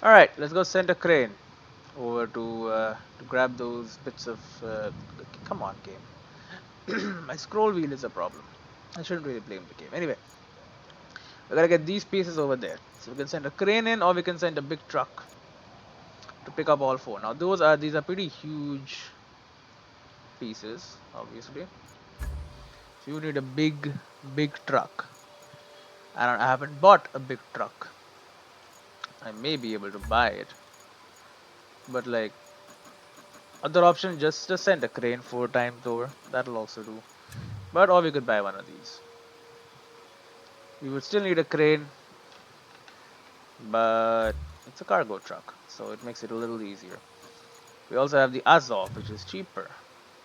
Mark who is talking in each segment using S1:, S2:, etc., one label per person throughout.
S1: Alright, let's go send a crane over to grab those bits of. Come on, game. My scroll wheel is a problem. I shouldn't really blame the game. Anyway, we gotta get these pieces over there. So we can send a crane in, or we can send a big truck to pick up all four. Now these are pretty huge pieces, obviously. So you need a big truck. I haven't bought a big truck. I may be able to buy it, but like other option, just send a crane 4 times over. That'll also do. But or we could buy one of these. We would still need a crane, but it's a cargo truck, so it makes it a little easier. We also have the Azov, which is cheaper.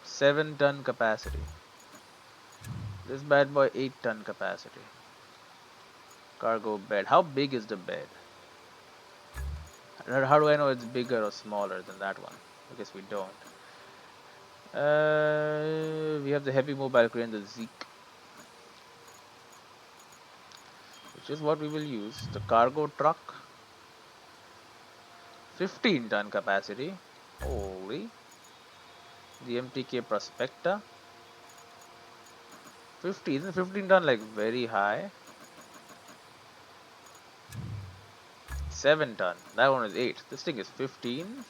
S1: 7-ton capacity. This bad boy 8-ton capacity. Cargo bed. How big is the bed? How do I know it's bigger or smaller than that one? I guess we don't. We have the heavy mobile crane, the Zeke, which is what we will use. The cargo truck. 15-ton capacity. Holy. The MTK Prospector. 50. Isn't 15-ton like very high? 7-ton. That one is 8. This thing is 15.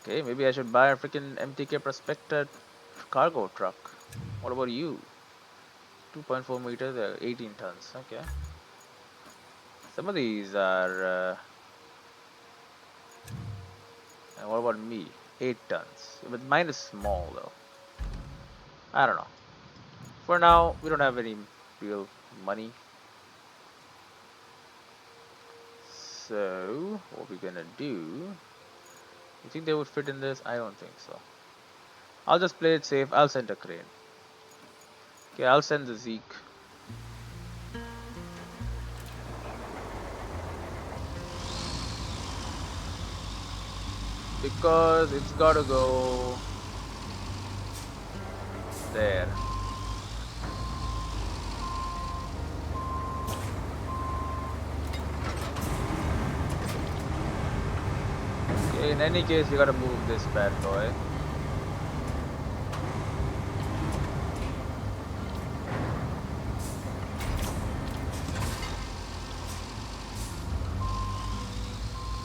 S1: Okay, maybe I should buy a freaking MTK Prospector cargo truck. What about you? 2.4 meters, 18 tons. Okay. Some of these are. And what about me? 8 tons. But mine is small though. I don't know. For now, we don't have any real money. So, what we're gonna do. You think they would fit in this? I don't think so. I'll just play it safe. I'll send a crane. Okay, I'll send the Zeke. Because it's gotta go there. Okay, in any case, we gotta move this bad boy.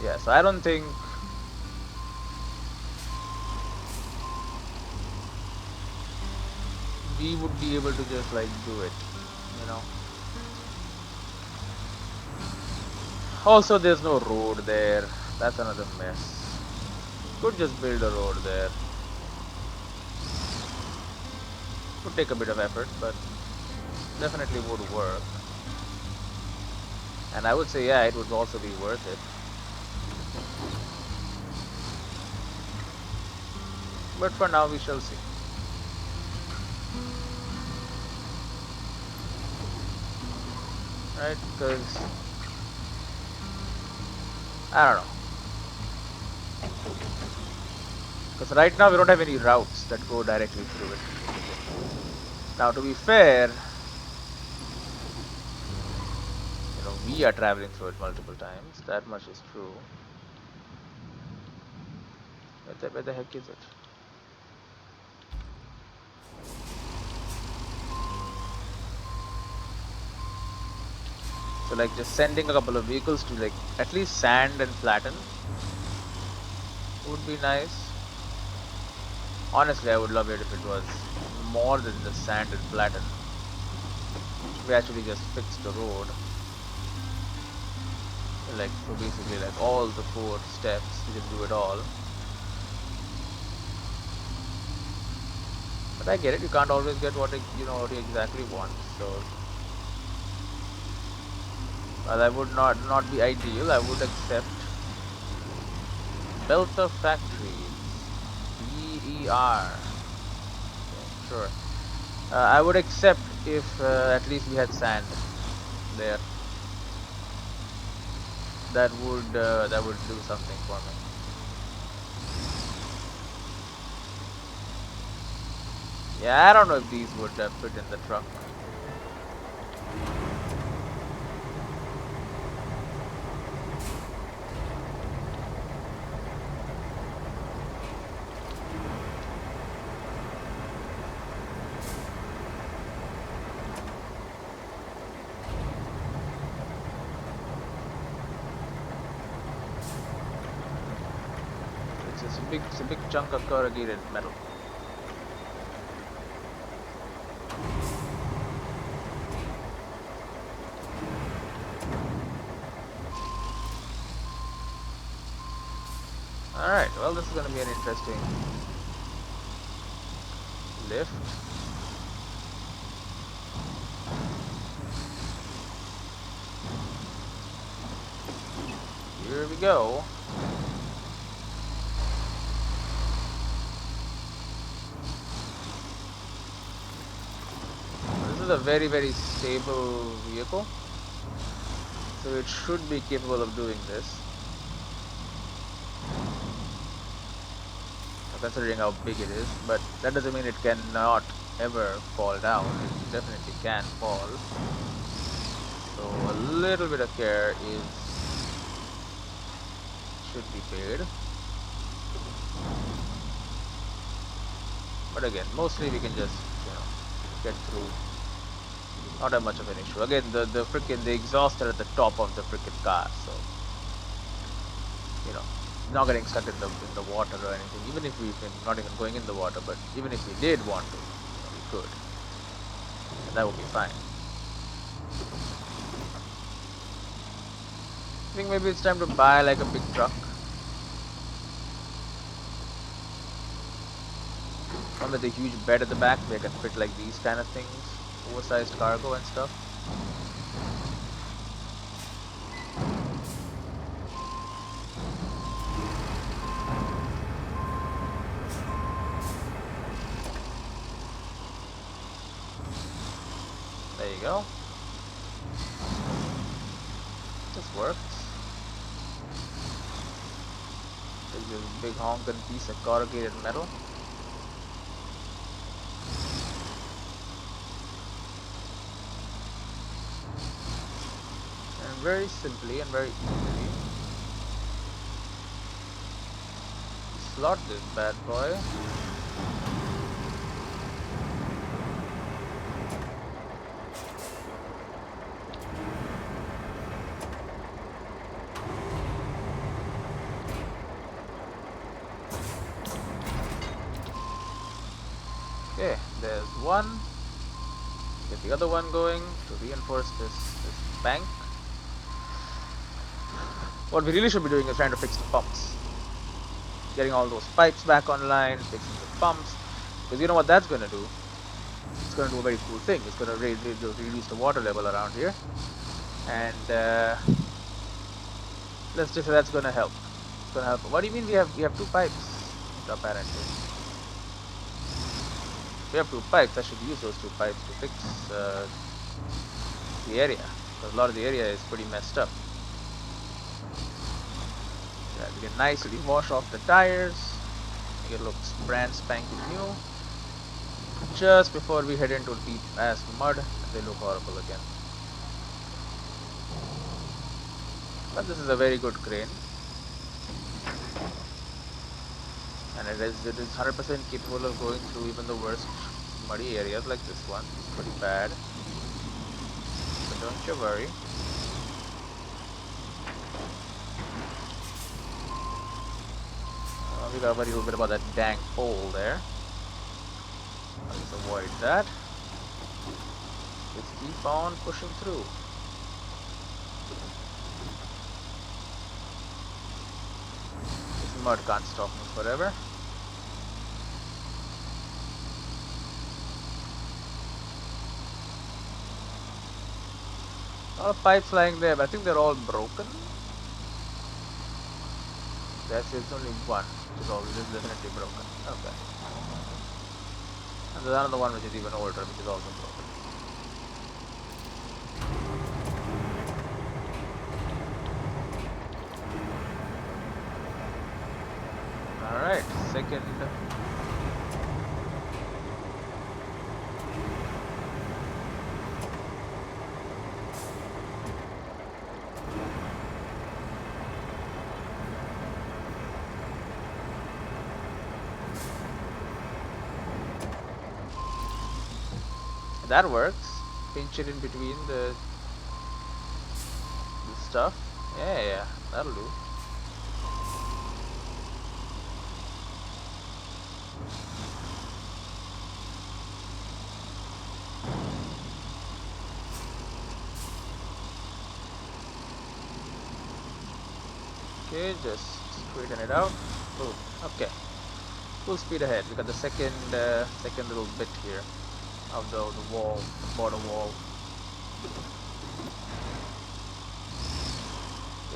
S1: Yeah, so I don't think we would be able to just like do it, you know. Also, there's no road there. That's another mess. Could just build a road there. Would take a bit of effort, but definitely would work. And I would say, yeah, it would also be worth it. But for now, we shall see. Right? Because I don't know. Because right now we don't have any routes that go directly through it. Now, to be fair, we are traveling through it multiple times. That much is true. Where the heck is it? So like just sending a couple of vehicles to like at least sand and flatten would be nice. Honestly, I would love it if it was more than just sand and flatten. We actually just fixed the road. Like, so basically like all the 4 steps, we can do it all. But I get it, you can't always get what what you exactly want, so while I would not be ideal, I would accept Belter Factories. BER. Okay, sure. I would accept if at least we had sand there. That would do something for me. Yeah, I don't know if these would fit in the truck. It's a big chunk of corrugated metal. Alright, well this is gonna be an interesting lift. Here we go. This is a very stable vehicle, so it should be capable of doing this. Considering how big it is, but that doesn't mean it cannot ever fall down. It definitely can fall. So a little bit of care should be paid. But again, mostly we can just, get through. Not that much of an issue. Again, the exhaust are at the top of the frickin' car, so not getting stuck in the water or anything. Even if we're not even going in the water, but even if we did want to, we could. And that would be fine. I think maybe it's time to buy like a big truck. One with a huge bed at the back where I can fit like these kind of things. Oversized cargo and stuff. There you go. This works. There's this big honking piece of corrugated metal. And very simply and very easily slot this bad boy. Okay, there's one. Get the other one going to reinforce this bank. What we really should be doing is trying to fix the pumps. Getting all those pipes back online, fixing the pumps. Because you know what that's going to do? It's going to do a very cool thing. It's going to reduce the water level around here. And let's just say that's going to help. It's going to help. What do you mean we have two pipes? Apparently. We have two pipes. I should use those two pipes to fix the area. Because a lot of the area is pretty messed up. Yeah, we can nicely wash off the tires. Make it look brand spanking new. Just before we head into deep ass mud, they look horrible again. But this is a very good crane. And it is 100% capable of going through even the worst muddy areas like this one. It's pretty bad, but don't you worry. We gotta worry a little bit about that dang pole there. Let's avoid that. Let's keep on pushing through. This mud can't stop me forever. A lot of pipes lying there, but I think they're all broken. There's only one, which is always definitely broken. Okay. And there's another one which is even older, which is also broken. Alright, second. That works. Pinch it in between the stuff. Yeah, that'll do. Okay, just straighten it out. Boom. Okay. Full speed ahead. We got the second little bit here of the wall, the border wall.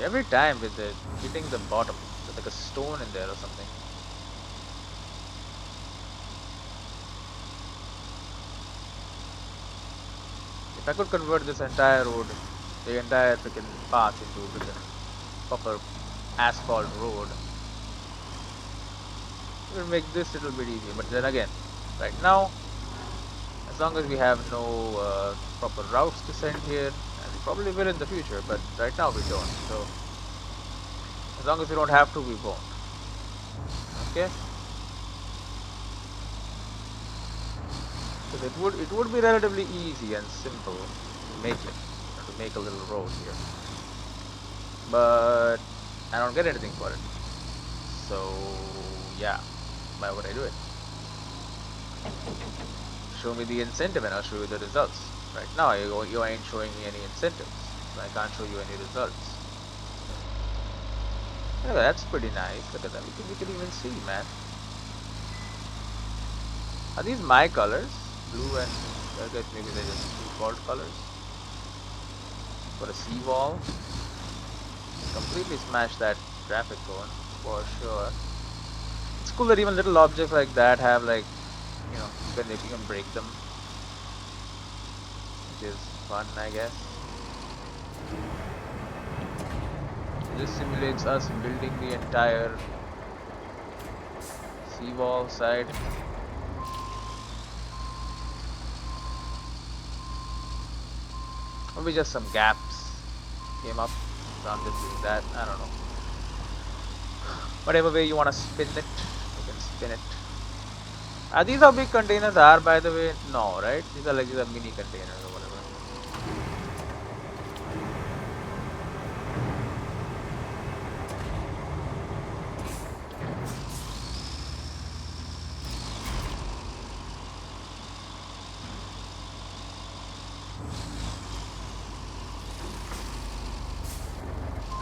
S1: Every time with it hitting the bottom, there's like a stone in there or something. If I could convert this entire road, the entire freaking path into a freaking proper asphalt road, it would make this little bit easier. But then again, right now, as long as we have no proper routes to send here, and we probably will in the future, but right now we don't. So as long as we don't have to, we won't. Okay? Because it would be relatively easy and simple to make it, to make a little road here. But I don't get anything for it. So yeah, why would I do it? Show me the incentive and I'll show you the results. Right now you ain't showing me any incentives, so I can't show you any results. Anyway, that's pretty nice. Look at that. We can even see, man. Are these my colors? Blue and I guess maybe they're just default colors for a seawall. Completely smash that traffic cone for sure. It's cool that even little objects like that have like, you can break them, which is fun, I guess. This simulates us building the entire seawall side. Maybe just some gaps came up, so I'm just doing that. I don't know. Whatever way you want to spin it, you can spin it. Are these how big containers are, by the way? No, right? These are mini containers or whatever.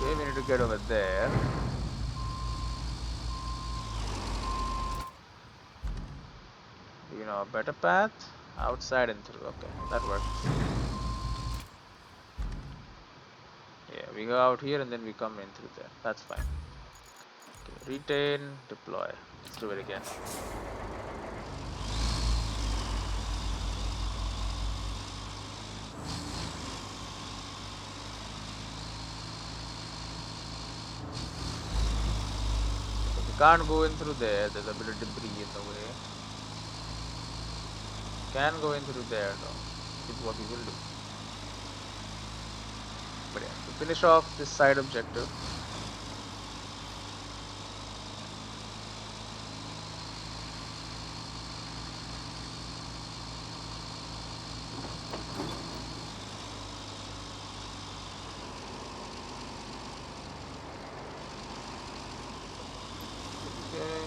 S1: Okay, we need to get over there. You know, a better path? Outside and through. Okay, that works. Yeah, we go out here and then we come in through there. That's fine. Okay, retain, deploy. Let's do it again. If we can't go in through there, there's a bit of debris in the way. Can go in through there though. This is what we will do. But yeah, to finish off this side objective. Okay.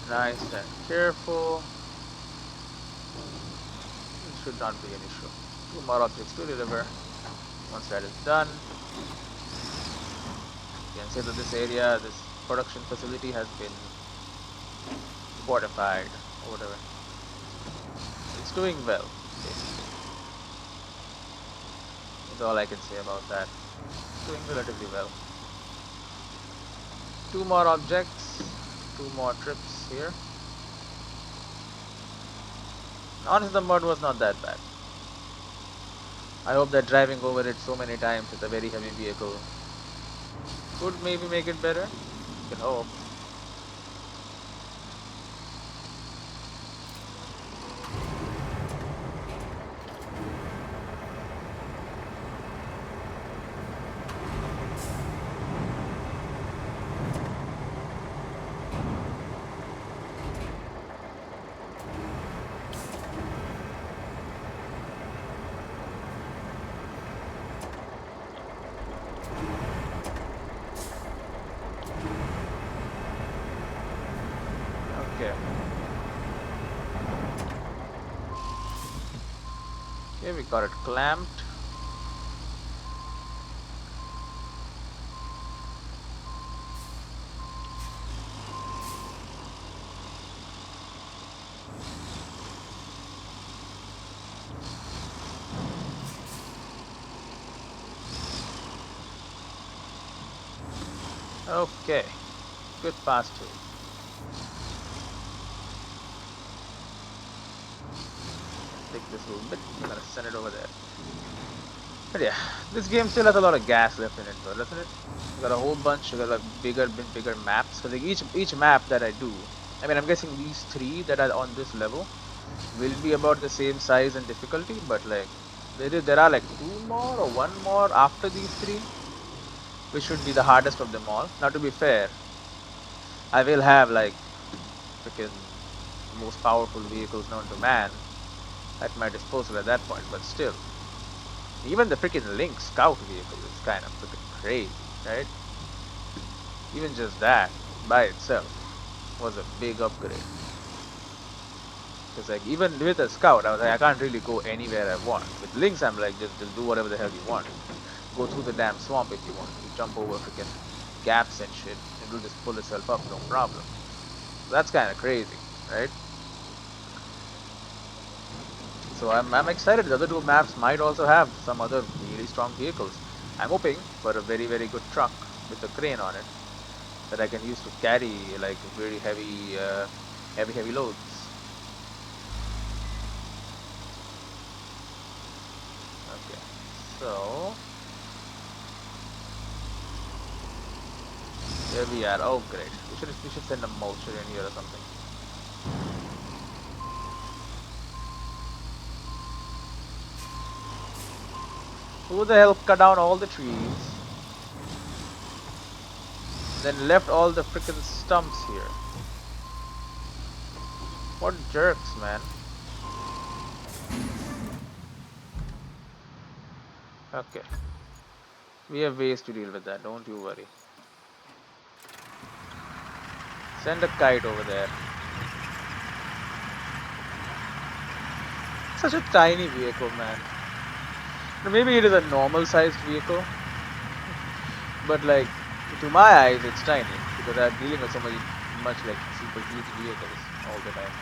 S1: Nice and careful. It should not be an issue. 2 more objects to deliver. Once that is done, you can say that this area, this production facility has been fortified or whatever. It's doing well, basically. That's all I can say about that. It's doing relatively well. 2 more objects, 2 more trips here. Honestly, the mud was not that bad. I hope that driving over it so many times with a very heavy vehicle could maybe make it better. You can hope. Okay, we got it clamped. Okay, good pass through. Take this little bit. I'm gonna send it over there. But yeah, this game still has a lot of gas left in it, though, doesn't it? You got a whole bunch. You got like bigger maps. Because like each map that I do, I mean, I'm guessing these three that are on this level will be about the same size and difficulty. But like, there are like two more or one more after these three, which should be the hardest of them all. Now, to be fair, I will have like freaking most powerful vehicles known to man at my disposal at that point. But still, even the freaking Link Scout vehicle is kind of freaking crazy, right? Even just that by itself was a big upgrade. Because like even with a Scout, I was like, I can't really go anywhere I want. With Lynx, I'm like, just do whatever the hell you want. Go through the damn swamp if you want. You jump over freaking gaps and shit. It'll just pull itself up, no problem. So that's kind of crazy, right? So I'm excited. The other two maps might also have some other really strong vehicles. I'm hoping for a very good truck with a crane on it that I can use to carry like very heavy loads. Okay, so here we are. Oh great, we should send a mulcher in here or something. Who the hell cut down all the trees, then left all the freaking stumps here? What jerks, man. Okay, we have ways to deal with that, don't you worry. Send a kite over there. Such a tiny vehicle, man. Maybe it is a normal sized vehicle, but like to my eyes it's tiny because I'm dealing with so much like super huge vehicles all the time.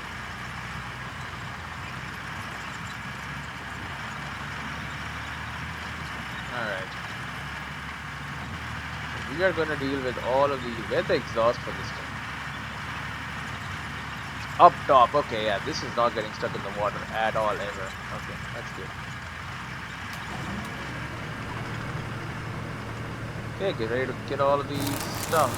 S1: Alright. We are gonna deal with all of these. Where's the exhaust for this thing? Up top, okay, yeah, this is not getting stuck in the water at all ever. Okay, that's good. Okay, get ready to get all of these stumps.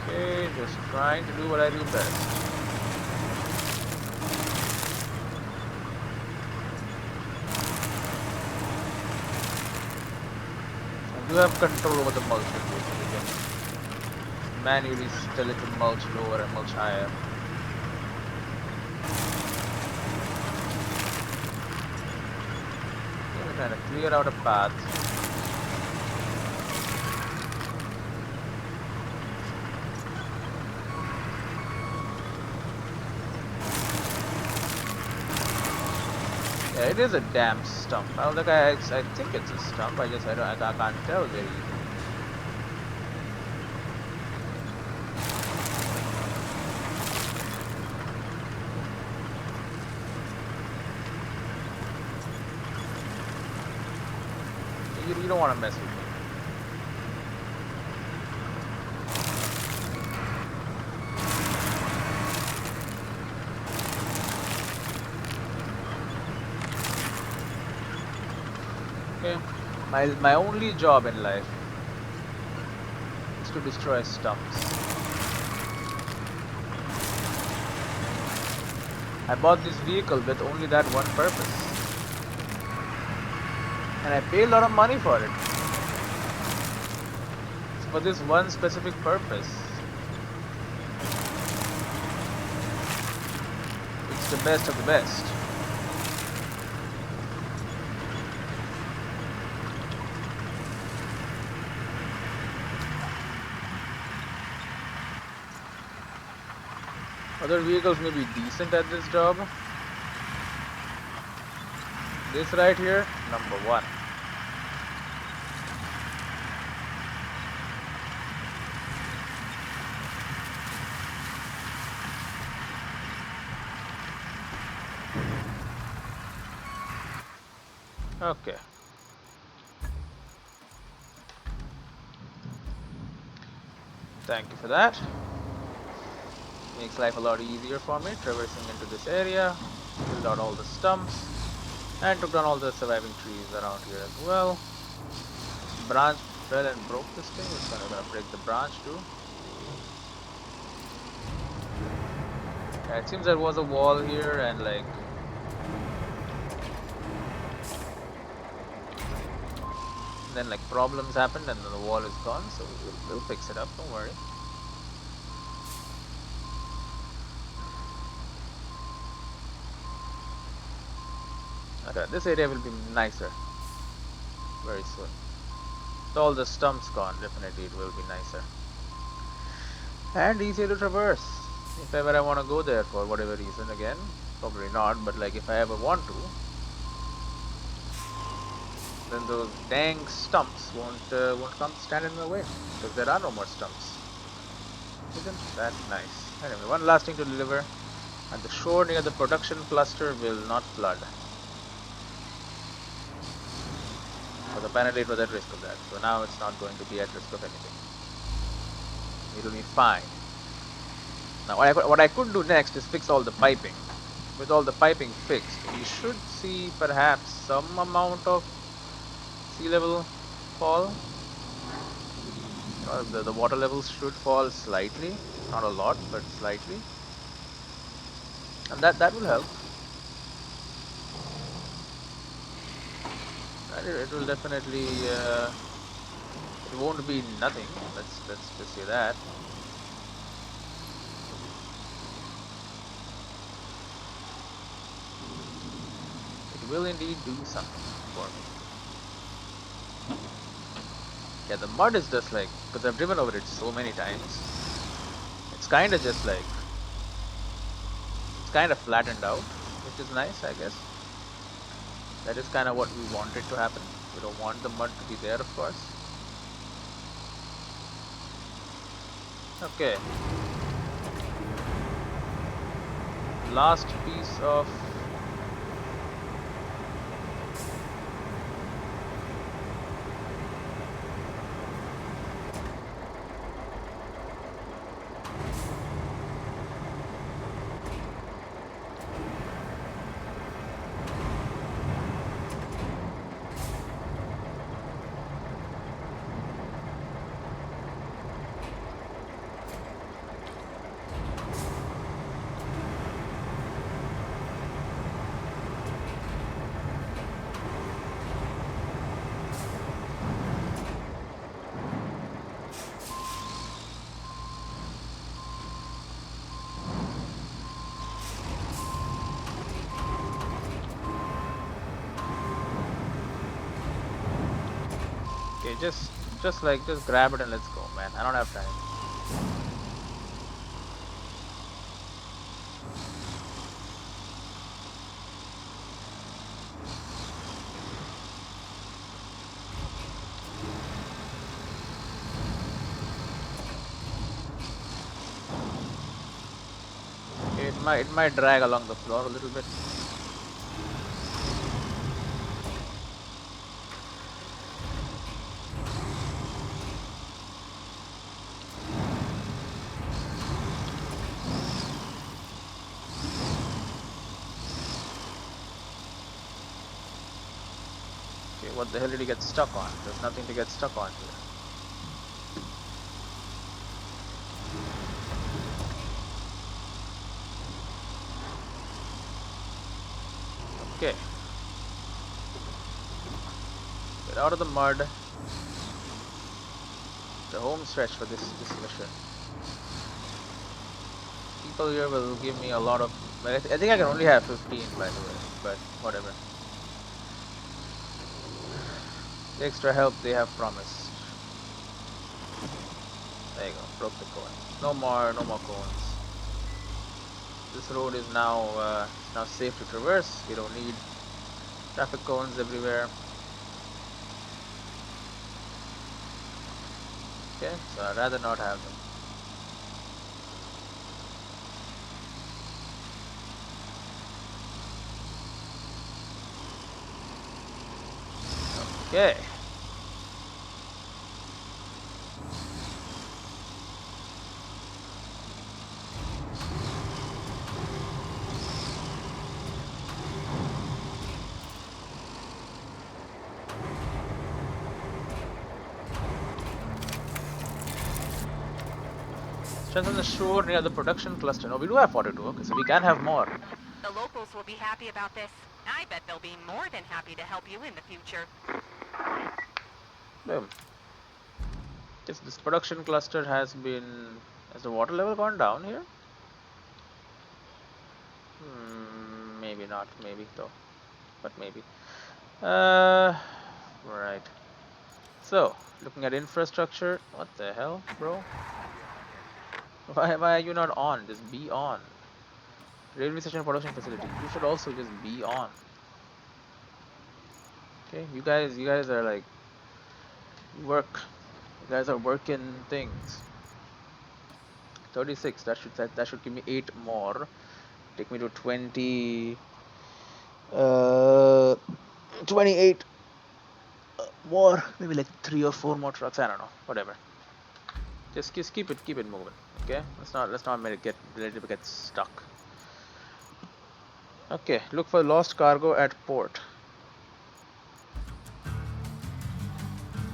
S1: Okay, just trying to do what I do best. You have control over the mulch situation. You can manually tell it to mulch lower and mulch higher. We're trying to clear out a path. Yeah, it is a damn stump. I think it's a stump. I can't tell very easily. You don't want to mess with me. Okay, my only job in life is to destroy stumps. I bought this vehicle with only that one purpose. And I paid a lot of money for it. It's for this one specific purpose. It's the best of the best. Other vehicles may be decent at this job. This right here, number one. Okay. Thank you for that. Makes life a lot easier for me, traversing into this area. Killed out all the stumps. And took down all the surviving trees around here as well. Branch fell and broke this thing. It's gonna break the branch too. Yeah, it seems there was a wall here and like then like problems happened and then the wall is gone, so we'll fix it up, don't worry. Okay, this area will be nicer very soon. With all the stumps gone, definitely it will be nicer. And easier to traverse. If ever I want to go there for whatever reason again, probably not, but like if I ever want to, then those dang stumps won't come stand in my way because there are no more stumps. Isn't that nice? Anyway, one last thing to deliver, and the shore near the production cluster will not flood. Because apparently it was at risk of that, so now it's not going to be at risk of anything. It'll be fine. Now what I could do next is fix all the piping. With all the piping fixed, we should see perhaps some amount of sea level fall. The water levels should fall slightly, not a lot, but slightly, and that will help. And it will definitely. It won't be nothing. Let's just say that. It will indeed do something for me. Yeah, the mud is just like, because I've driven over it so many times. It's kind of just like, it's kind of flattened out, which is nice, I guess. That is kind of what we wanted to happen. We don't want the mud to be there, of course. Okay. Last piece of okay, just grab it and let's go, man. I don't have time. Okay, it might drag along the floor a little bit. Okay, what the hell did he get stuck on? There's nothing to get stuck on here. Okay. Get out of the mud. The home stretch for this mission. People here will give me a lot of. Well, I think I can only have 15, by the way, but whatever. The extra help they have promised. There you go, broke the cone. No more cones. This road is now safe to traverse. We don't need traffic cones everywhere. Okay, so I'd rather not have them. Okay. Strengthen the shore near the production cluster. No, we do have 42. Okay, so we can have more.
S2: The locals will be happy about this. I bet they'll be more than happy to help you in the future.
S1: Boom. Yes, this production cluster has been... Has the water level gone down here? Maybe not. Maybe though. But maybe. Right. So, looking at infrastructure. What the hell, bro? Why are you not on? Just be on. Railway station production facility. You should also just be on. Okay, you guys are like work. You guys are working things. 36. That should give me 8 more. Take me to 20. 28 more. Maybe like 3 or 4 more trucks. I don't know. Whatever. Just keep it moving. Okay. Let's not let it get stuck. Okay. Look for lost cargo at port.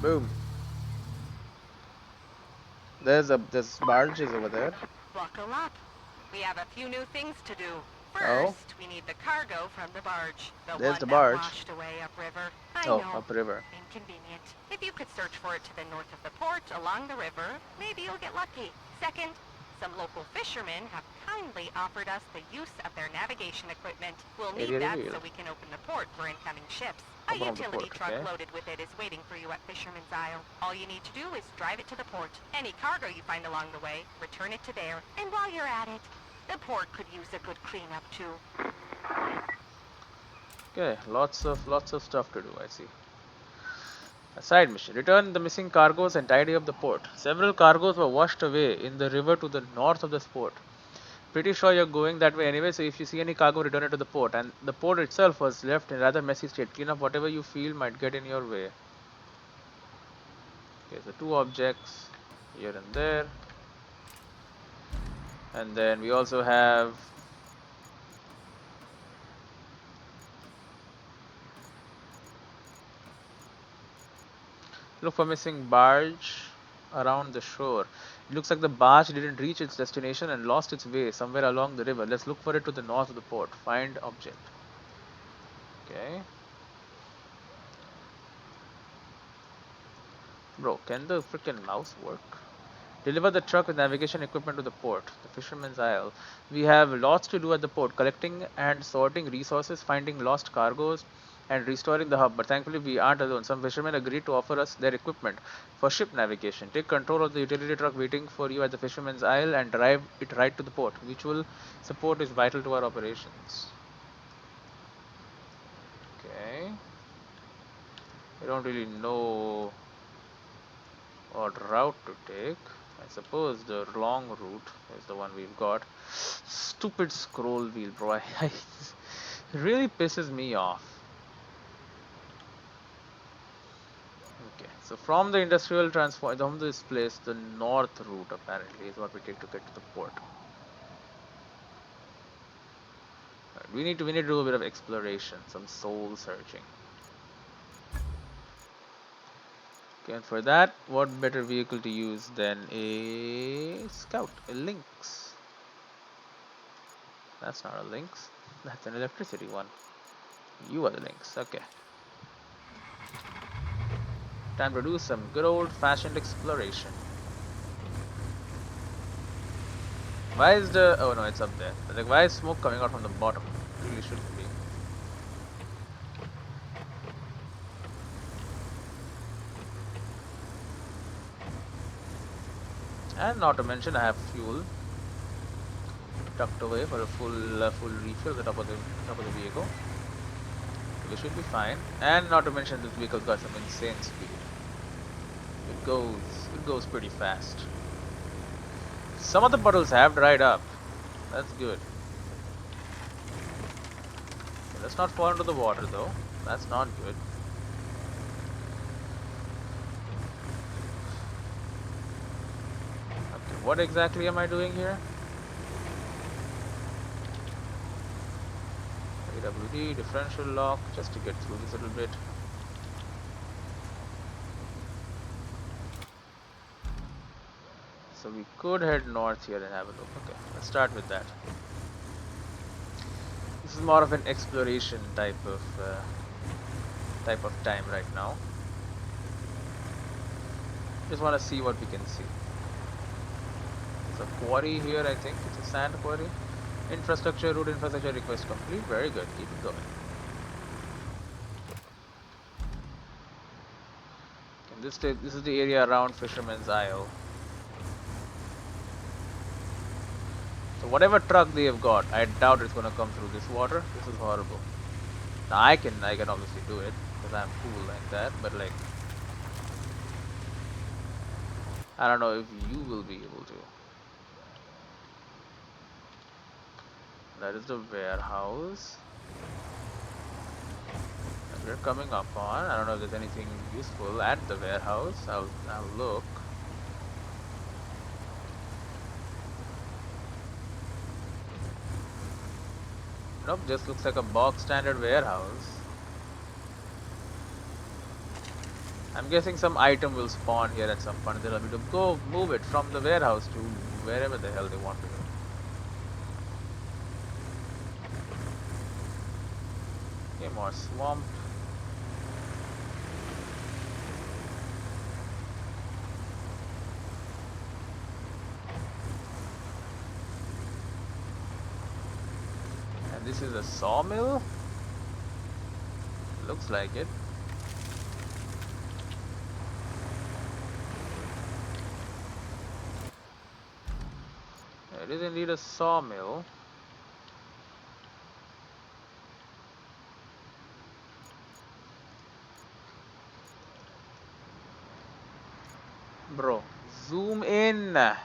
S1: Boom. There's barges over there.
S2: Buckle up. We have a few new things to do.
S1: Oh,
S2: First, we need the cargo from the barge. The
S1: there's
S2: one
S1: the
S2: that
S1: barge.
S2: washed away upriver. I
S1: Oh,
S2: know.
S1: upriver.
S2: Inconvenient. If you could search for it to the north of the port, along the river, maybe you'll get lucky. Second, some local fishermen have kindly offered us the use of their navigation equipment. We'll need
S1: Area
S2: that
S1: reveal.
S2: so we can open the port for incoming ships. A
S1: Open up the
S2: utility
S1: port,
S2: truck
S1: okay.
S2: loaded with it is waiting for you at Fisherman's Isle. All you need to do is drive it to the port. Any cargo you find along the way, return it to there. And while you're at it, the port could use a good cleanup too.
S1: Okay, lots of stuff to do. I see. A side mission. Return the missing cargoes and tidy up the port. Several cargoes were washed away in the river to the north of this port. Pretty sure you're going that way anyway, so if you see any cargo, return it to the port. And the port itself was left in rather messy state. Clean up whatever you feel might get in your way. Okay, so 2 objects here and there. And then we also have... Look for missing barge around the shore. It looks like the barge didn't reach its destination and lost its way somewhere along the river. Let's look for it to the north of the port. Find object. Okay. Bro, can the freaking mouse work? Deliver the truck with navigation equipment to the port, the Fisherman's Isle. We have lots to do at the port, collecting and sorting resources, finding lost cargoes, and restoring the hub. But thankfully, we aren't alone. Some fishermen agreed to offer us their equipment for ship navigation. Take control of the utility truck waiting for you at the Fisherman's Isle and drive it right to the port. Mutual support is vital to our operations. Okay. I don't really know what route to take. I suppose the long route is the one we've got. Stupid scroll wheel, bro. It really pisses me off. Okay, so from the industrial transform from this place, the north route apparently is what we take to get to the port. Right, we need to do a bit of exploration, some soul searching. Okay, and for that, what better vehicle to use than a scout, a lynx? That's not a lynx. That's an electricity one. You are the lynx. Okay. Time to do some good old-fashioned exploration. Why is the... Oh no, it's up there. But like, why is smoke coming out from the bottom? It really shouldn't be. And not to mention, I have fuel tucked away for a full refill at the top of the vehicle. So we should be fine. And not to mention, this vehicle's got some insane speed. It goes pretty fast. Some of the puddles have dried up. That's good. Okay, let's not fall into the water though. That's not good. what exactly am I doing here? AWD, differential lock, just to get through this little bit. So we could head north here and have a look. Okay, let's start with that. This is more of an exploration type of time right now. Just want to see what we can see. There's a quarry here, I think. It's a sand quarry. Infrastructure, road infrastructure request complete. Very good. Keep it going. And this is the area around Fisherman's Isle. So whatever truck they have got, I doubt it's gonna come through this water. This is horrible. Now I can obviously do it because I'm cool like that. But like, I don't know if you will be able to. That is the warehouse that we're coming up on. I don't know if there's anything useful at the warehouse. I'll look. Nope, just looks like a box standard warehouse. I'm guessing some item will spawn here at some point. They'll have to go move it from the warehouse to wherever the hell they want to go. Okay, more swamp. And this is a sawmill. Looks like it. It is indeed a sawmill. Bro, zoom in.
S2: The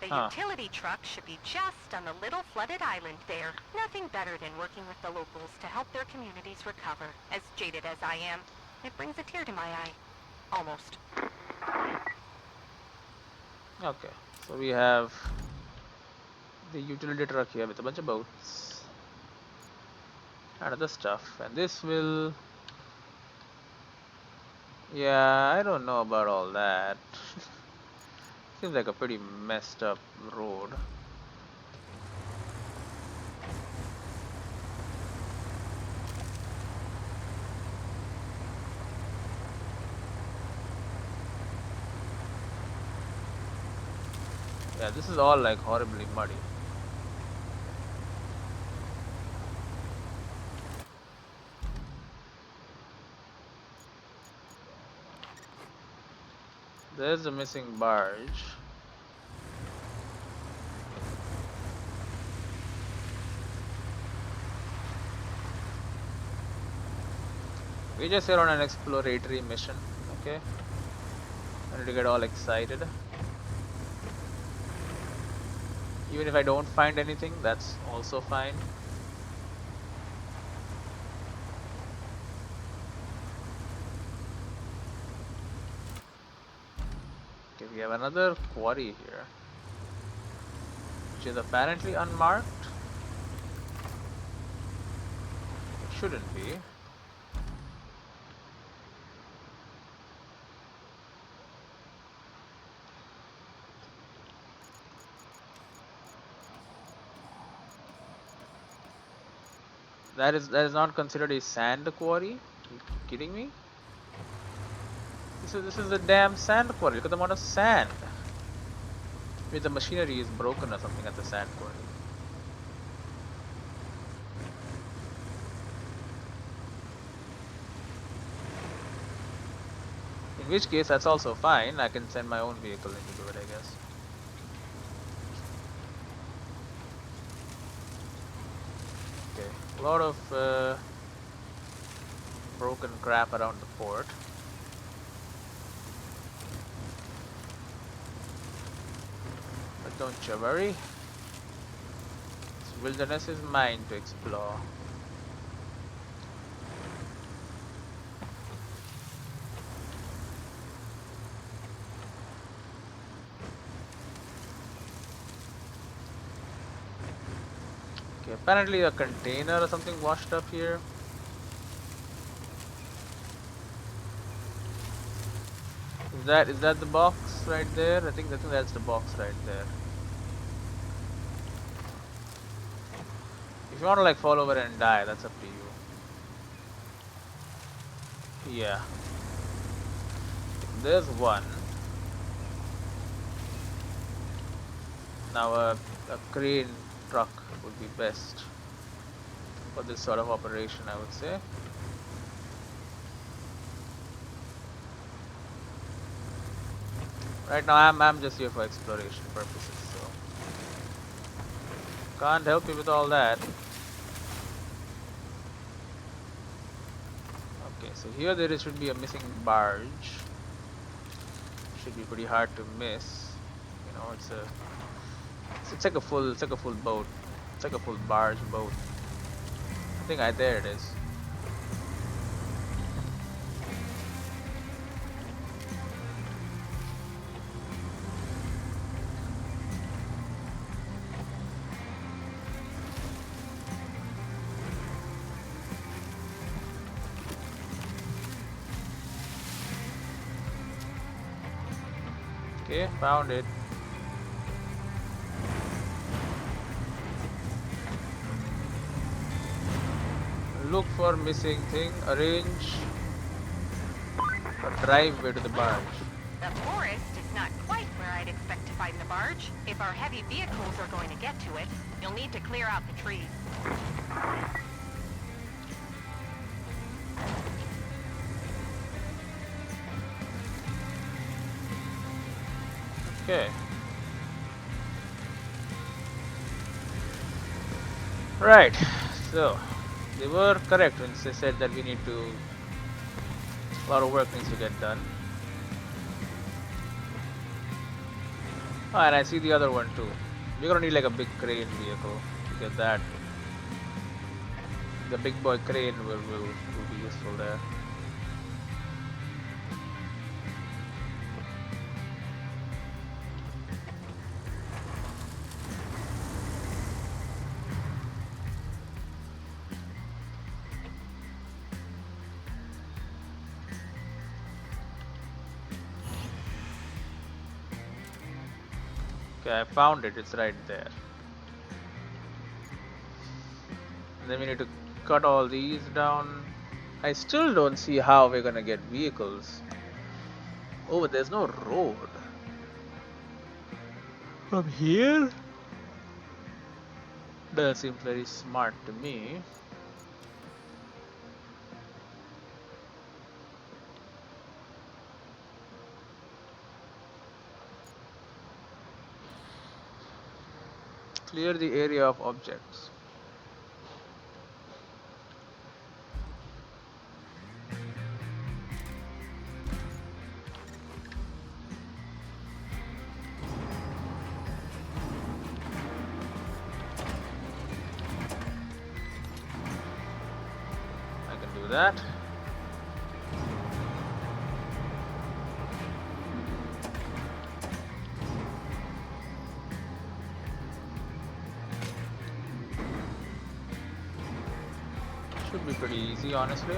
S2: utility truck should be just on the little flooded island there. Nothing better than working with the locals to help their communities recover. As jaded as I am, it brings a tear to my eye. Almost.
S1: Okay, so we have the utility truck here with a bunch of boats and other stuff, and this will, yeah, I don't know about all that. Seems like a pretty messed up road. Yeah, this is all like horribly muddy. There's a missing barge. We're just here on an exploratory mission, okay? I need to get all excited. Even if I don't find anything, that's also fine. Okay, we have another quarry here, which is apparently unmarked. It shouldn't be. That is not considered a sand quarry? Are you kidding me? This is a damn sand quarry. Look at the amount of sand. Maybe the machinery is broken or something at the sand quarry. In which case, that's also fine. I can send my own vehicle in to do it, I guess. Okay, a lot of broken crap around the port. But don't you worry. It's Wilderness is mine to explore. Okay, apparently a container or something washed up here. Is that the box right there? I think that's the box right there. If you want to like fall over and die, that's up to you. Yeah. There's one. Now a crane truck would be best for this sort of operation, I would say. Right now I'm just here for exploration purposes, so can't help you with all that. Okay, so here should be a missing barge. Should be pretty hard to miss. You know, it's like a full boat. It's like a full barge boat. There it is. Okay, found it. Look for missing thing. Arrange a driveway to the barge.
S2: The forest is not quite where I'd expect to find the barge. If our heavy vehicles are going to get to it, you'll need to clear out the trees.
S1: Okay. Right. So they were correct when they said that we need to. A lot of work needs to get done. Oh, and I see the other one too. We're gonna need like a big crane vehicle to get that. The big boy crane will be useful there. Okay, I found it. It's right there. And then we need to cut all these down. I still don't see how we're gonna get vehicles. Oh, but there's no road. From here? That seems very smart to me. Clear the area of objects. I can do that. Should be pretty easy, honestly.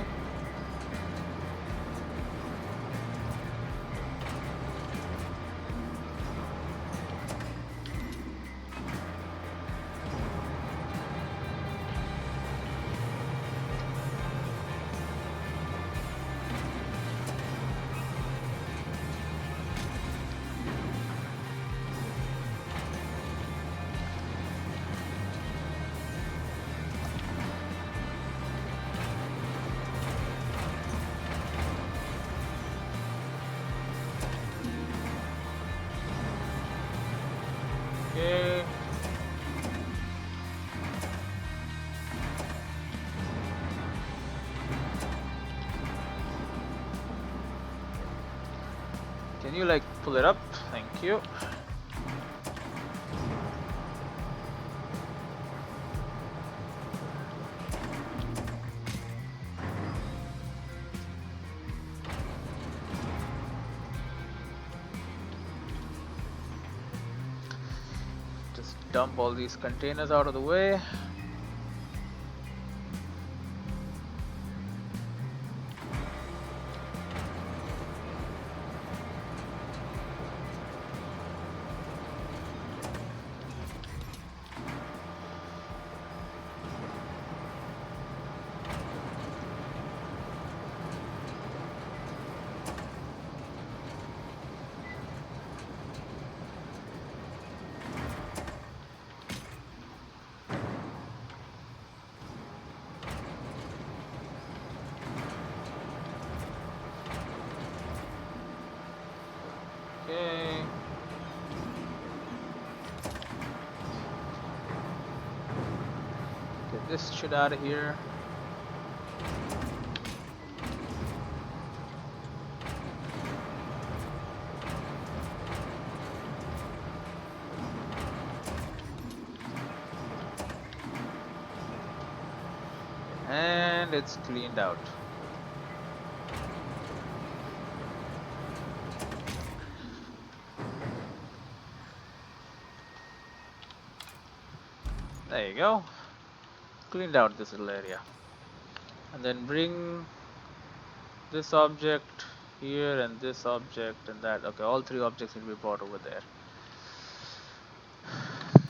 S1: Okay. Can you like pull it up? Thank you. Just dump all these containers out of the way. Okay. Get this shit out of here. And it's cleaned out. There you go. Cleaned out this little area. And then bring this object here and this object and that. Okay, all three objects will be brought over there.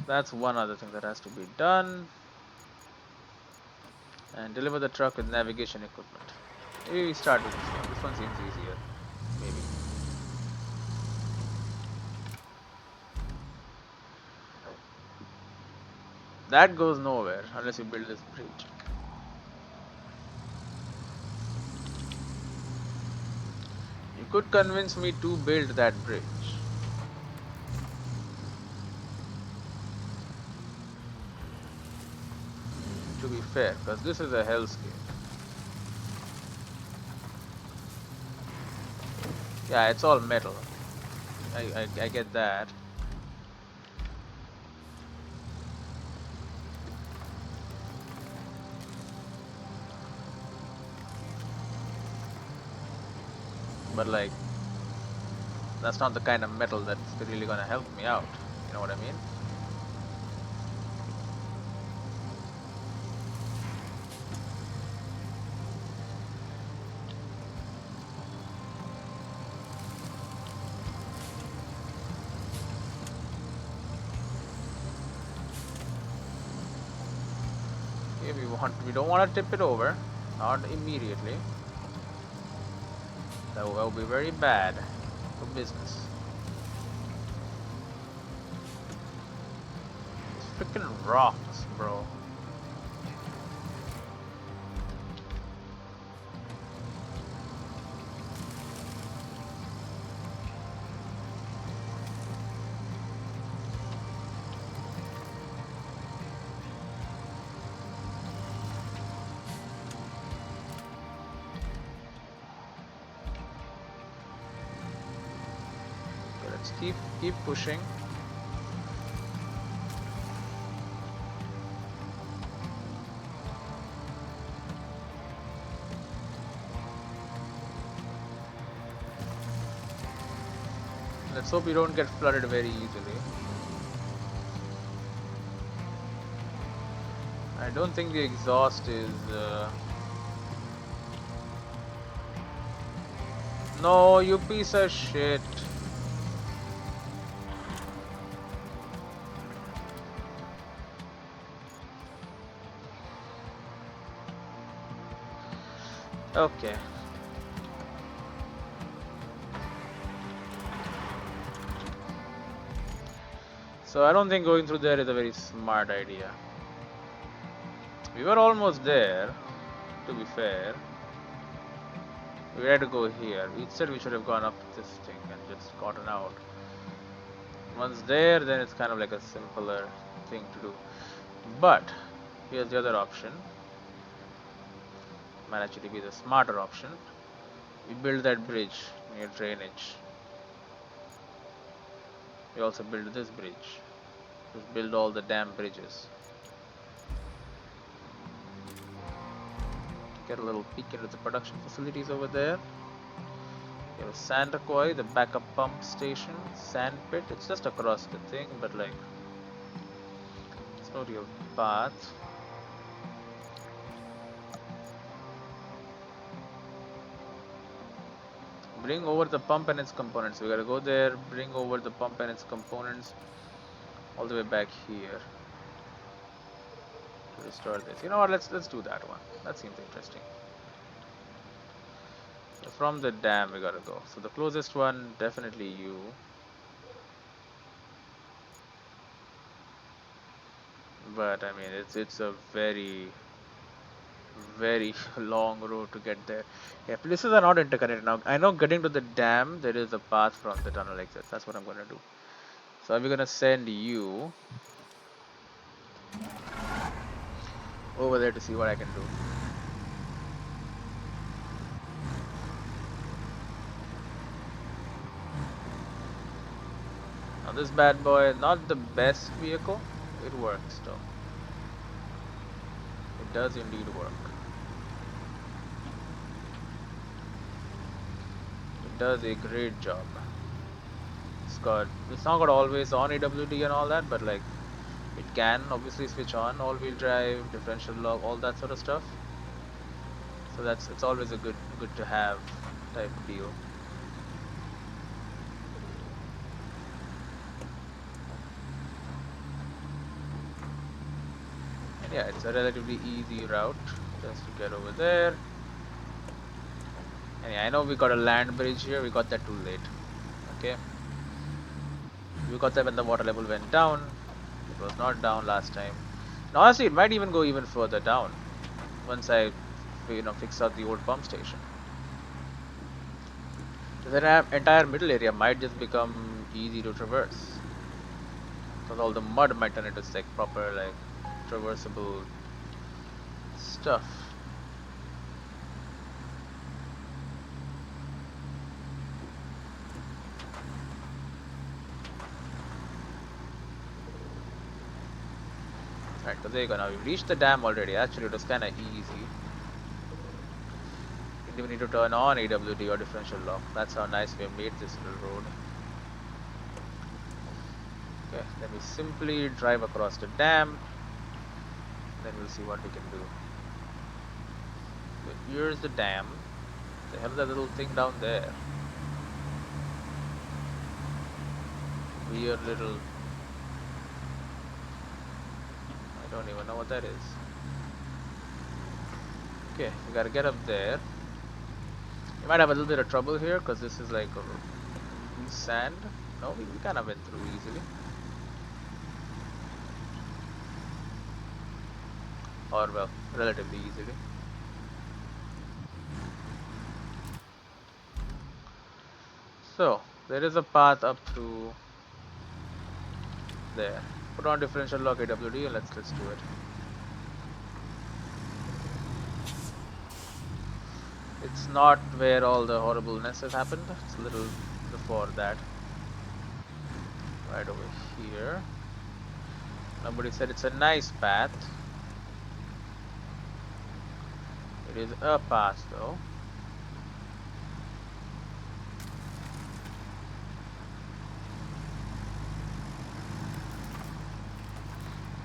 S1: That's one other thing that has to be done. And deliver the truck with navigation equipment. Maybe we start with this one. This one seems easier. Maybe. That goes nowhere unless you build this bridge. You could convince me to build that bridge. To be fair, because this is a hellscape. Yeah, it's all metal. I get that. But like, that's not the kind of metal that's really gonna help me out. You know what I mean? Okay, we don't want to tip it over, not immediately. That will be very bad for business. These freaking rocks, bro. Let's keep pushing. Let's hope we don't get flooded very easily. I don't think the exhaust is No, you piece of shit. Okay. So I don't think going through there is a very smart idea. We were almost there, to be fair. We had to go here. Instead we should have gone up this thing and just gotten out. Once there, then it's kind of like a simpler thing to do. But here's the other option. Might actually be the smarter option. We build that bridge near drainage. We also build this bridge. We build all the damn bridges. Get a little peek into the production facilities over there. We have a sand quarry, the backup pump station, sand pit. It's just across the thing, but like no real path. Bring over the pump and its components. We gotta go there, bring over the pump and its components all the way back here to restore this. You know what? Let's do that one. That seems interesting. So from the dam we gotta go. So the closest one, definitely you. But I mean, it's a very long road to get there. Yeah, places are not interconnected now. I know getting to the dam there is a path from the tunnel exit. That's what I'm gonna do. So we're gonna send you over there to see what I can do. Now this bad boy, not the best vehicle. It works though. It does indeed work. It does a great job. It's not got always on AWD and all that, but like it can obviously switch on all-wheel drive, differential lock, all that sort of stuff. So it's always a good to have type deal. And yeah, it's a relatively easy route just to get over there. And yeah, I know we got a land bridge here. We got that too late. Okay. We got that when the water level went down. It was not down last time. And honestly, it might even go even further down once I, fix out the old pump station. The entire middle area might just become easy to traverse. Because all the mud might turn into like proper like traversable stuff. Right, so there you go. Now we've reached the dam already. Actually, it was kind of easy. Didn't even need to turn on AWD or differential lock. That's how nice we have made this little road. Okay, then we simply drive across the dam. Then we'll see what we can do. So here's the dam. The hell is that little thing down there? Weird little... I don't even know what that is. Okay, we gotta get up there. We might have a little bit of trouble here because this is like a sand. No, we kind of went through easily. Or well, relatively easily. So, there is a path up to there. Put on differential lock AWD and let's do it. It's not where all the horribleness has happened. It's a little before that. Right over here. Nobody said it's a nice path. It is a path though.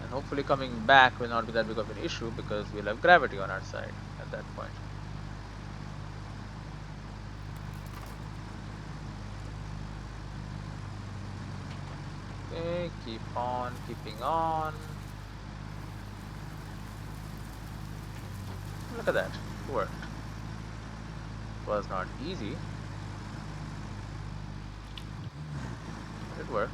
S1: And hopefully coming back will not be that big of an issue because we'll have gravity on our side at that point. Okay, keep on keeping on. Look at that, it worked. It was not easy. It worked.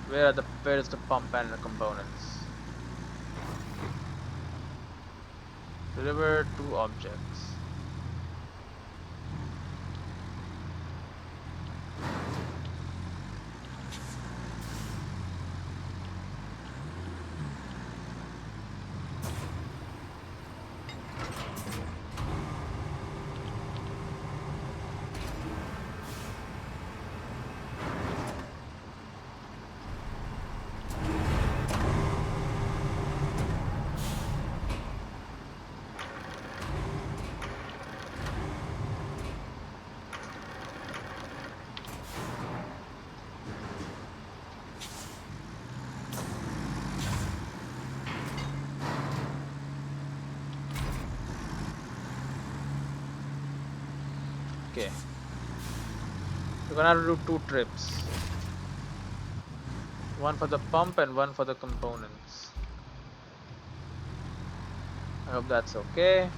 S1: Where is the pump and the components? Deliver 2 objects. Okay. We're gonna have to do 2 trips. One for the pump and one for the components. I hope that's okay.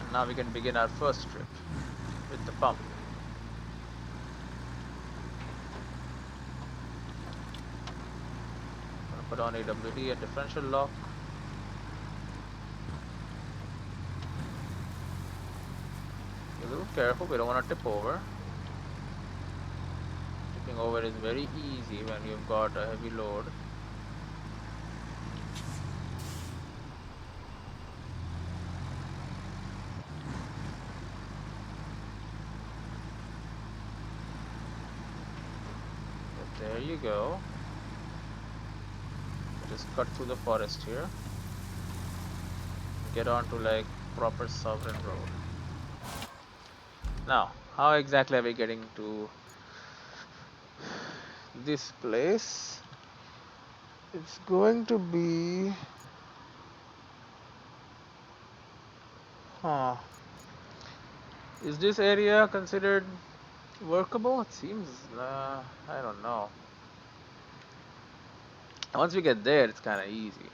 S1: And now we can begin our first trip with the pump. Gonna put on AWD and differential lock. Be a little careful, we don't want to tip over. Tipping over is very easy when you've got a heavy load. But there you go. Just cut through the forest here. Get onto like proper sovereign road. Now, how exactly are we getting to this place? It's going to be... Huh. Is this area considered workable? It seems... I don't know. Once we get there, it's kind of easy.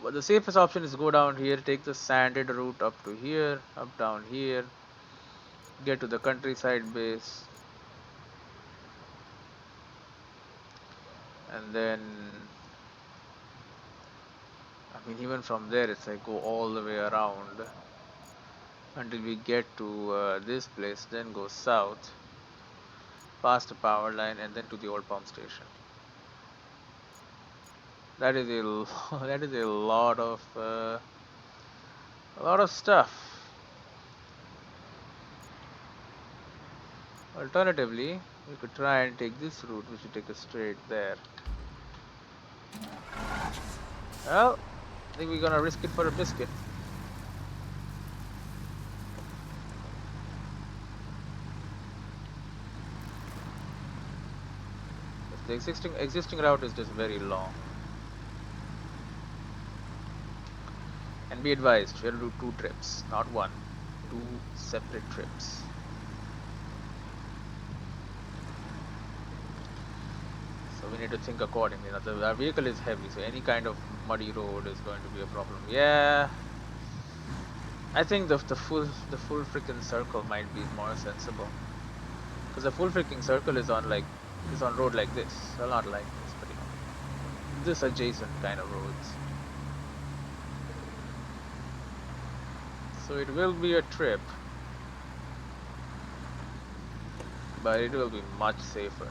S1: But the safest option is go down here, take the sanded route up to here, up down here, get to the countryside base, and then, I mean, even from there it's like go all the way around until we get to this place, then go south past the power line and then to the old pump station. That is that is a lot of stuff. Alternatively, we could try and take this route, which would take us straight there. Well, I think we're gonna risk it for a biscuit. The existing route is just very long. And be advised, we'll do 2 trips, not 1, 2 separate trips. So we need to think accordingly. Now, our vehicle is heavy, so any kind of muddy road is going to be a problem. Yeah, I think the full freaking circle might be more sensible, because the full freaking circle is on road like this. Well, not like this, but you know, this adjacent kind of roads. So it will be a trip, but it will be much safer.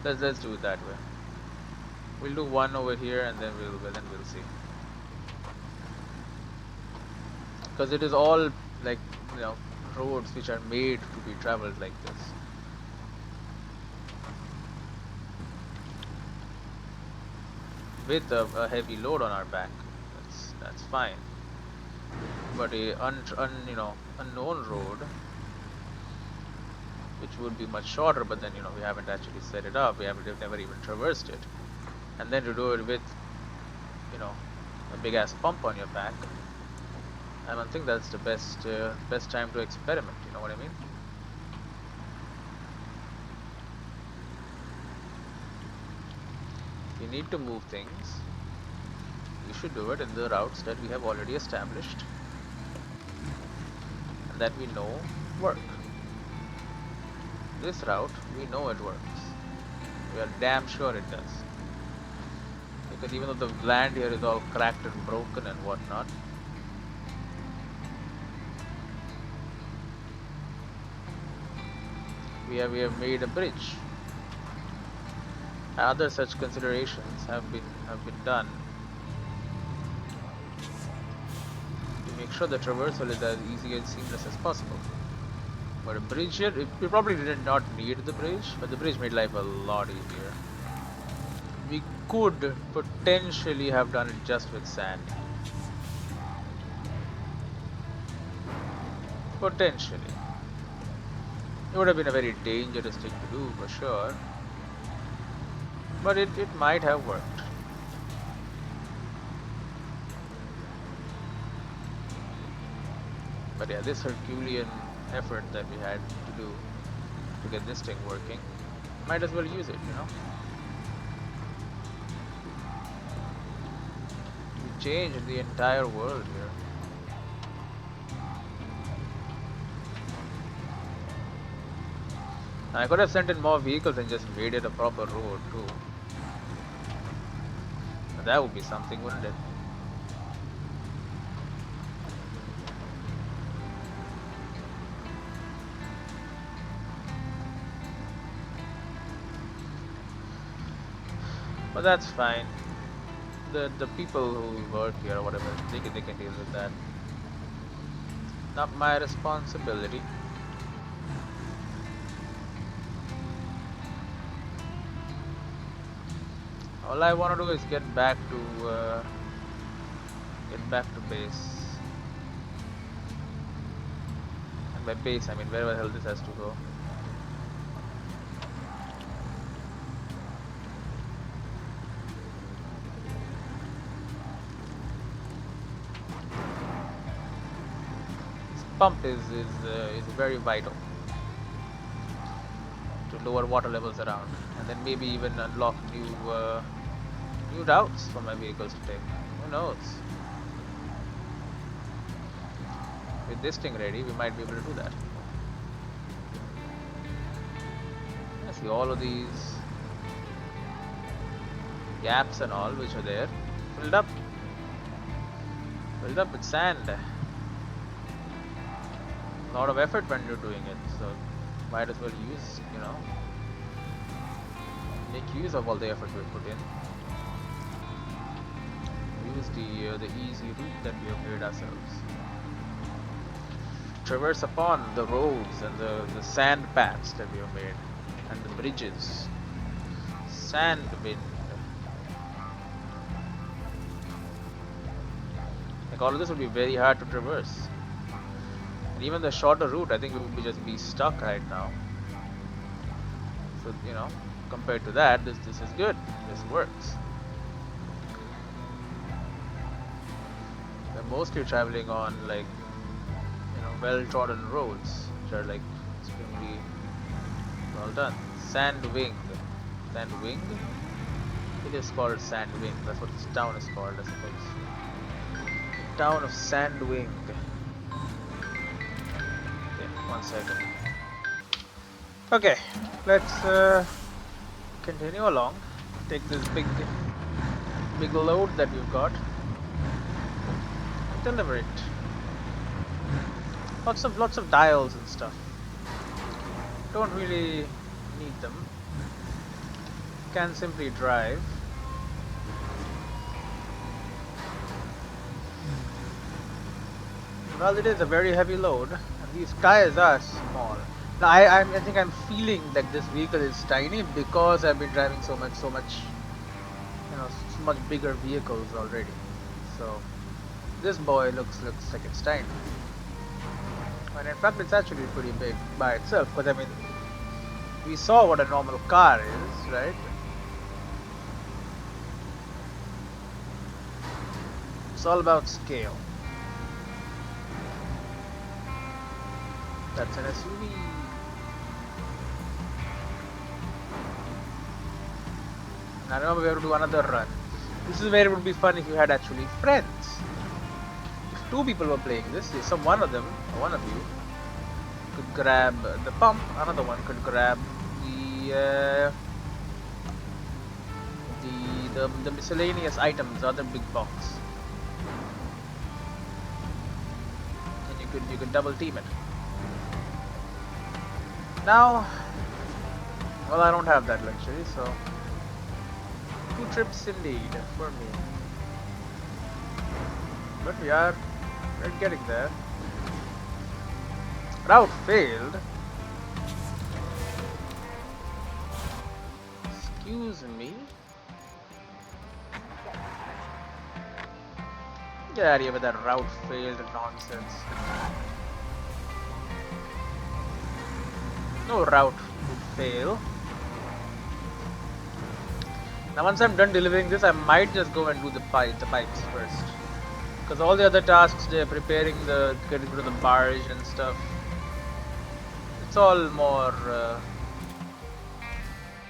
S1: Let's do it that way. We'll do 1 over here, and then we'll see. Because it is all like, you know, roads which are made to be traveled like this. With a heavy load on our back, that's fine. But a unknown road, which would be much shorter, but then, you know, we haven't actually set it up. We've never even traversed it, and then to do it with, you know, a big ass pump on your back, I don't think that's the best time to experiment. You know what I mean? If you need to move things, you should do it in the routes that we have already established and that we know work. This route, we know it works. We are damn sure it does. Because even though the land here is all cracked and broken and whatnot, we have made a bridge. Other such considerations have been done to make sure the traversal is as easy and seamless as possible. But a bridge here, we probably did not need the bridge, but the bridge made life a lot easier. We could potentially have done it just with sand. Potentially. It would have been a very dangerous thing to do for sure, but it might have worked. But yeah, this Herculean effort that we had to do to get this thing working, might as well use it, you know. We changed the entire world here. I could have sent in more vehicles and just made it a proper road too. That would be something, wouldn't it? But that's fine. The people who work here or whatever, they can deal with that. Not my responsibility. All I want to do is get back to base. And by base, I mean wherever the hell this has to go. This pump is very vital to lower water levels around, and then maybe even unlock new routes for my vehicles to take. Who knows? With this thing ready, we might be able to do that. I see all of these gaps and all which are there filled up with sand. A lot of effort when you're doing it, so might as well use, you know, make use of all the effort we put in. Use the easy route that we have made ourselves. Traverse upon the roads and the sand paths that we have made, and the bridges. Sand wind. Like all of this would be very hard to traverse. And even the shorter route, I think we would just be stuck right now. So, you know, compared to that, this is good. This works. We're mostly traveling on, like, you know, well-trodden roads, which are like extremely well done. Sand wing. Sand wing? It is called Sand Wing. That's what this town is called, I suppose. The town of Sand Wing. Okay, 1 second. Okay, let's continue along. Take this big load that we've got. Deliver it. Lots of dials and stuff. Don't really need them. Can simply drive. Well, it is a very heavy load, and these tires are small. Now, I think I'm feeling that this vehicle is tiny because I've been driving so much, you know, so much bigger vehicles already. So this boy looks like it's tiny. And in fact, it's actually pretty big by itself. Because I mean, we saw what a normal car is, right? It's all about scale. That's an SUV. I remember we have to do another run. This is where it would be fun if you had actually friends. If 2 people were playing this, so one of them, or one of you, could grab the pump, another one could grab the miscellaneous items, other big box. And you could double team it. Now, well, I don't have that luxury, so 2 trips indeed for me. But we're getting there. Route failed. Excuse me. Get out of here with that route failed nonsense. No route would fail. Now once I'm done delivering this, I might just go and do the pipes first. Because all the other tasks, they're preparing the getting rid of the barge and stuff. It's all more, a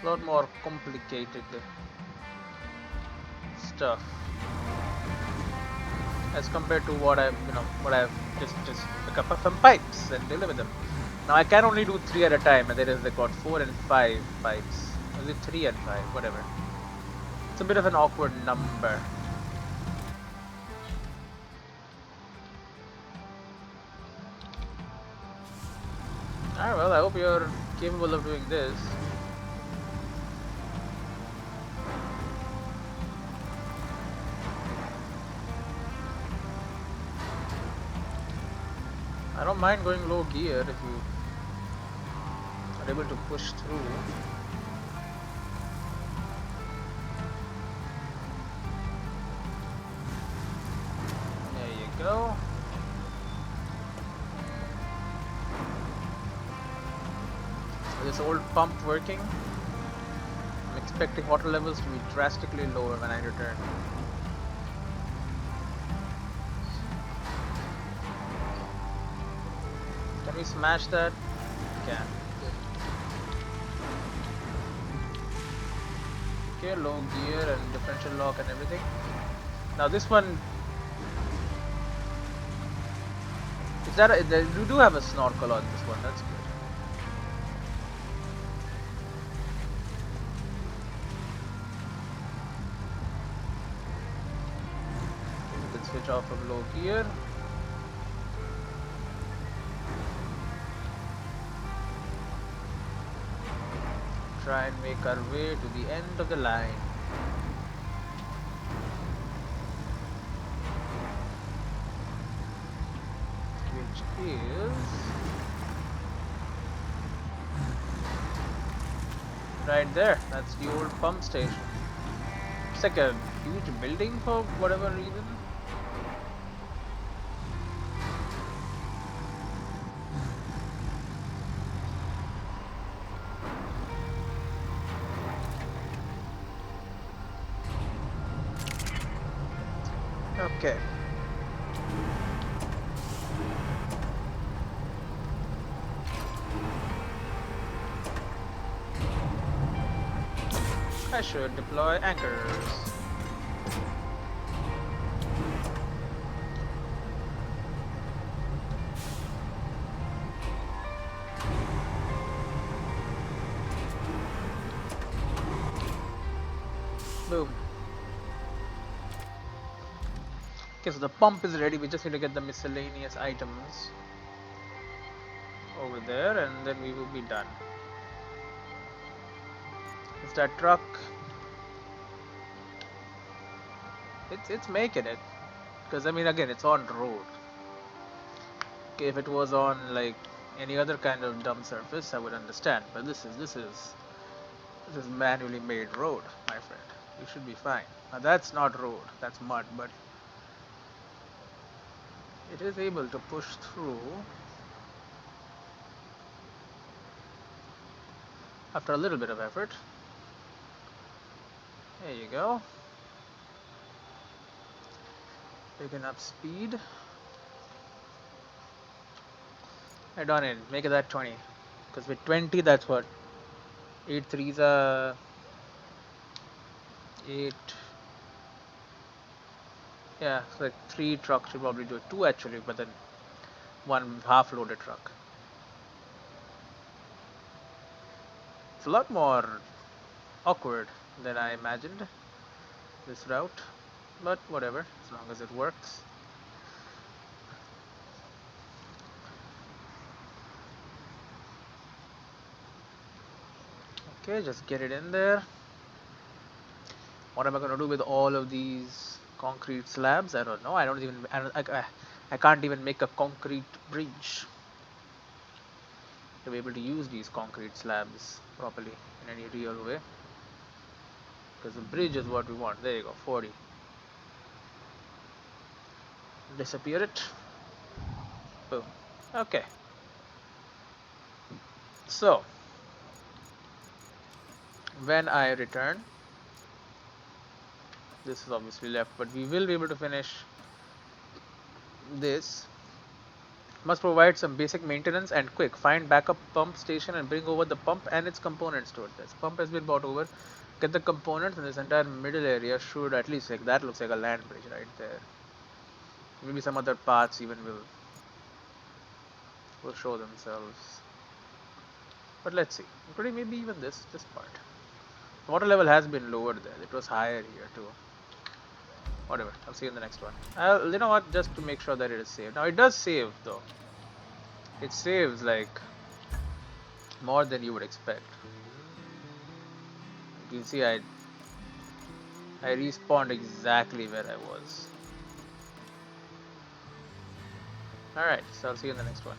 S1: lot more complicated stuff as compared to what I've just pick up some pipes and deliver them. Now I can only do 3 at a time, and there is like what 4 and 5 pipes. Or is it 3 and 5? Whatever. It's a bit of an awkward number. Alright, well, I hope you're capable of doing this. I don't mind going low gear if you are able to push through. There you go. This old pump working. I'm expecting water levels to be drastically lower when I return. Can we smash that? Can. Okay, low gear and differential lock and everything. Now this one, you do have a snorkel on this one. That's good. Switch off of low gear. Try and make our way to the end of the line. Which is right there. That's the old pump station. It's like a huge building for whatever reason. Okay. I should deploy anchors. Boom. Okay, so the pump is ready. We just need to get the miscellaneous items over there, and then we will be done. It's that truck. It's making it, because I mean, again, it's on road. Okay, if it was on like any other kind of dumb surface, I would understand. But this is manually made road, my friend. You should be fine. Now that's not road. That's mud, but it is able to push through after a little bit of effort. There you go. Picking up speed. Head on in. Make it that 20. Because with 20, that's what? 8 threes are 8. Yeah, so like 3 trucks should probably do it. 2 actually, but then 1 half loaded truck. It's a lot more awkward than I imagined, this route. But whatever, as long as it works. Okay, just get it in there. What am I going to do with all of these concrete slabs? I don't know. I can't even make a concrete bridge to be able to use these concrete slabs properly in any real way. Because the bridge is what we want. There you go, 40. Disappear it. Boom. Okay. So, when I return, this is obviously left, but we will be able to finish this. Must provide some basic maintenance and quick. Find backup pump station and bring over the pump and its components to it. This pump has been brought over. Get the components, and this entire middle area should at least, like, that looks like a land bridge right there. Maybe some other parts even will show themselves. But let's see. Including maybe even this part. Water level has been lowered there. It was higher here too. Whatever. I'll see you in the next one. You know what? Just to make sure that it is saved. Now it does save though. It saves like more than you would expect. You can see I respawned exactly where I was. Alright, so I'll see you in the next one.